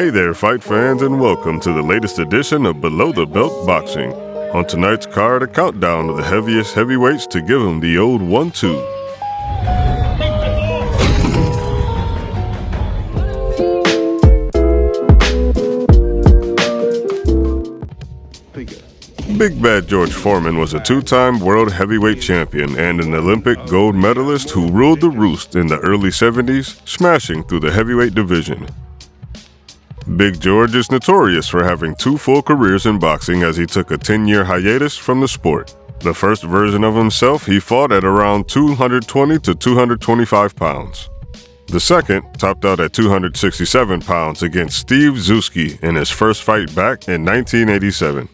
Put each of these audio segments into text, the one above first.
Hey there, fight fans, and welcome to the latest edition of Below the Belt Boxing. On tonight's card, a countdown of the heaviest heavyweights to give them the old 1-2. Big Bad George Foreman was a two-time world heavyweight champion and an Olympic gold medalist who ruled the roost in the early 70s, smashing through the heavyweight division. Big George is notorious for having two full careers in boxing as he took a 10-year hiatus from the sport. The first version of himself he fought at around 220 to 225 pounds. The second topped out at 267 pounds against Steve Zuski in his first fight back in 1987.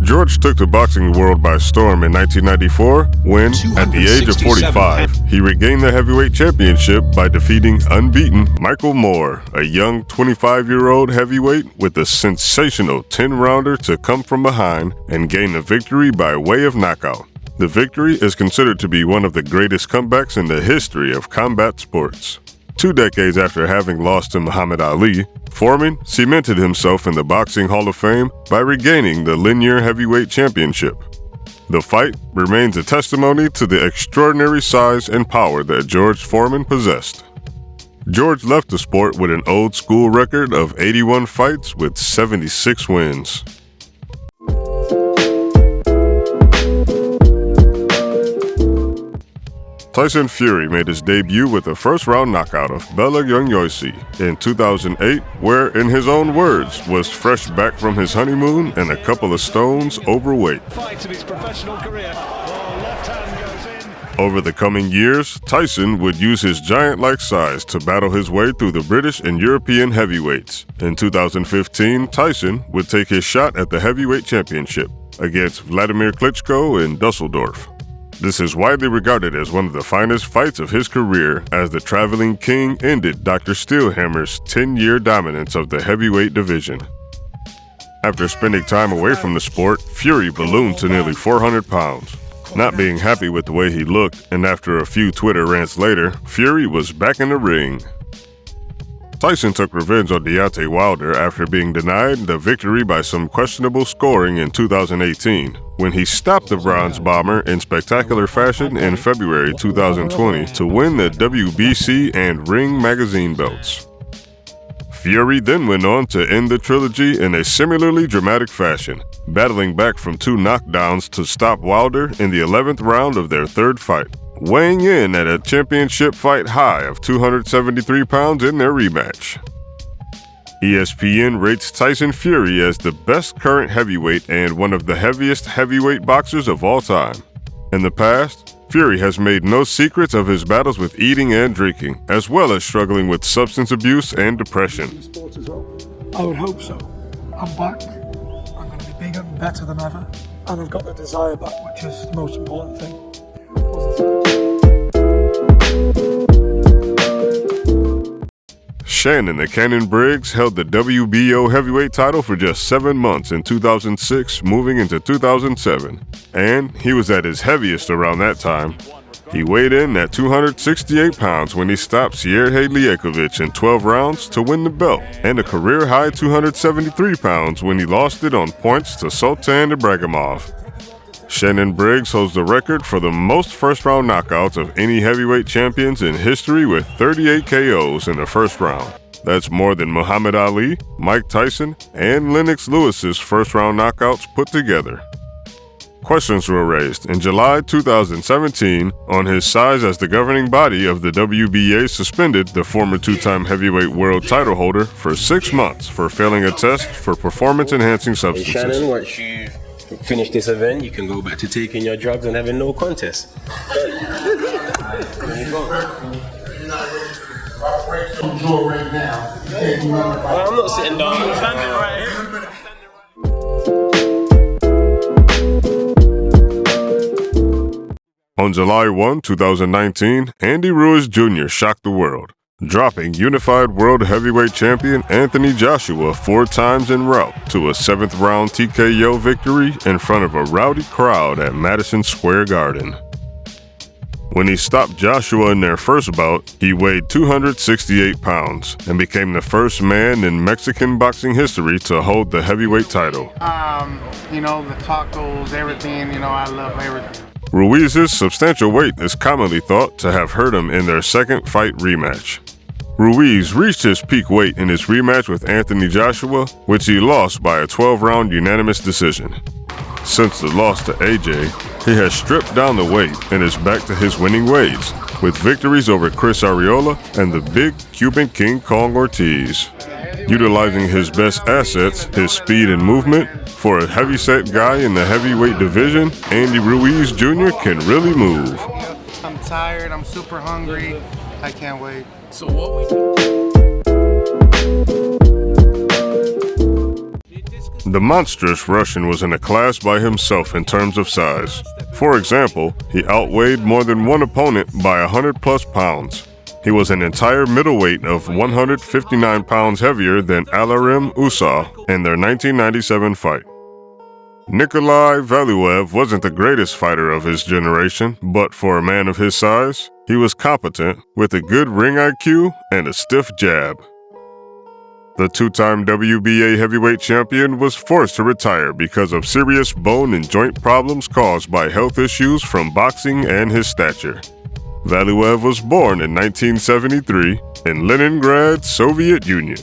George took the boxing world by storm in 1994 when, at the age of 45, he regained the heavyweight championship by defeating unbeaten Michael Moore, a young 25-year-old heavyweight with a sensational 10-rounder to come from behind and gain the victory by way of knockout. The victory is considered to be one of the greatest comebacks in the history of combat sports. 2 decades after having lost to Muhammad Ali, Foreman cemented himself in the Boxing Hall of Fame by regaining the linear heavyweight championship. The fight remains a testimony to the extraordinary size and power that George Foreman possessed. George left the sport with an old-school record of 81 fights with 76 wins. Tyson Fury made his debut with a first-round knockout of Bela Youngyosi in 2008, where, in his own words, was fresh back from his honeymoon and a couple of stones overweight. Over the coming years, Tyson would use his giant-like size to battle his way through the British and European heavyweights. In 2015, Tyson would take his shot at the heavyweight championship against Vladimir Klitschko in Dusseldorf. This is widely regarded as one of the finest fights of his career, as the traveling king ended Dr. Steelhammer's 10-year dominance of the heavyweight division. After spending time away from the sport, Fury ballooned to nearly 400 pounds. Not being happy with the way he looked, and after a few Twitter rants later, Fury was back in the ring. Tyson took revenge on Deontay Wilder after being denied the victory by some questionable scoring in 2018, when he stopped the Bronze Bomber in spectacular fashion in February 2020 to win the WBC and Ring magazine belts. Fury then went on to end the trilogy in a similarly dramatic fashion, battling back from 2 knockdowns to stop Wilder in the 11th round of their third fight, weighing in at a championship fight high of 273 pounds in their rematch. ESPN rates Tyson Fury as the best current heavyweight and one of the heaviest heavyweight boxers of all time. In the past, Fury has made no secrets of his battles with eating and drinking, as well as struggling with substance abuse and depression. I would hope so. I'm back. I'm going to be bigger and better than ever. And I've got the desire back, which is the most important thing. Shannon the Cannon Briggs held the WBO heavyweight title for just 7 months in 2006, moving into 2007, and he was at his heaviest around that time. He weighed in at 268 pounds when he stopped Sierhei Liakovic in 12 rounds to win the belt, and a career-high 273 pounds when he lost it on points to Sultan Ibragimov. Shannon Briggs holds the record for the most first-round knockouts of any heavyweight champions in history with 38 KOs in the first round. That's more than Muhammad Ali, Mike Tyson, and Lennox Lewis's first-round knockouts put together. Questions were raised in July 2017 on his size as the governing body of the WBA suspended the former 2-time heavyweight world title holder for 6 months for failing a test for performance-enhancing substances. Shannon, once you finish this event, you can go back to taking your drugs and having no contest. There you go. Well, I'm not sitting down, I'm standing right here. On July 1, 2019, Andy Ruiz Jr. shocked the world, dropping unified world heavyweight champion Anthony Joshua 4 times en route to a 7th round TKO victory in front of a rowdy crowd at Madison Square Garden. When he stopped Joshua in their first bout, he weighed 268 pounds and became the first man in Mexican boxing history to hold the heavyweight title. You know, the tacos, everything, you know, I love everything. Ruiz's substantial weight is commonly thought to have hurt him in their second fight rematch. Ruiz reached his peak weight in his rematch with Anthony Joshua, which he lost by a 12-round unanimous decision. Since the loss to AJ, he has stripped down the weight and is back to his winning ways, with victories over Chris Arreola and the big Cuban King Kong Ortiz. Utilizing his best assets, his speed and movement, for a heavyset guy in the heavyweight division, Andy Ruiz Jr. can really move. I'm tired, I'm super hungry, I can't wait. So what we The monstrous Russian was in a class by himself in terms of size. For example, he outweighed more than one opponent by 100+ pounds. He was an entire middleweight of 159 pounds heavier than Alarim Usah in their 1997 fight. Nikolai Valuev wasn't the greatest fighter of his generation, but for a man of his size, he was competent with a good ring IQ and a stiff jab. The two-time WBA heavyweight champion was forced to retire because of serious bone and joint problems caused by health issues from boxing and his stature. Valuev was born in 1973 in Leningrad, Soviet Union.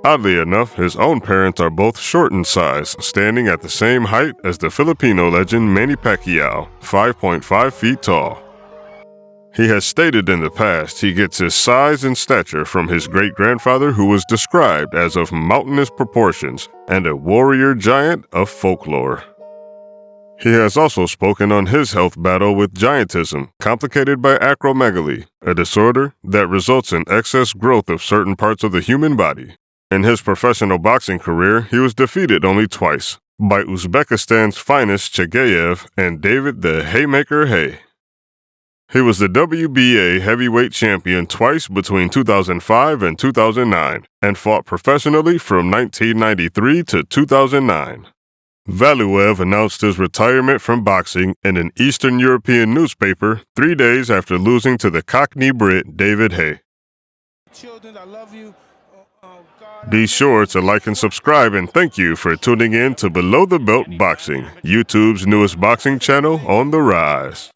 Oddly enough, his own parents are both short in size, standing at the same height as the Filipino legend Manny Pacquiao, 5.5 feet tall. He has stated in the past he gets his size and stature from his great-grandfather, who was described as of mountainous proportions and a warrior giant of folklore. He has also spoken on his health battle with giantism, complicated by acromegaly, a disorder that results in excess growth of certain parts of the human body. In his professional boxing career, he was defeated only twice, by Uzbekistan's finest Chegayev and David the Haymaker Hay. He was the WBA heavyweight champion twice between 2005 and 2009, and fought professionally from 1993 to 2009. Valuev announced his retirement from boxing in an Eastern European newspaper 3 days after losing to the Cockney Brit David Hay. Children, I love you. Be sure to like and subscribe, and thank you for tuning in to Below the Belt Boxing, YouTube's newest boxing channel on the rise.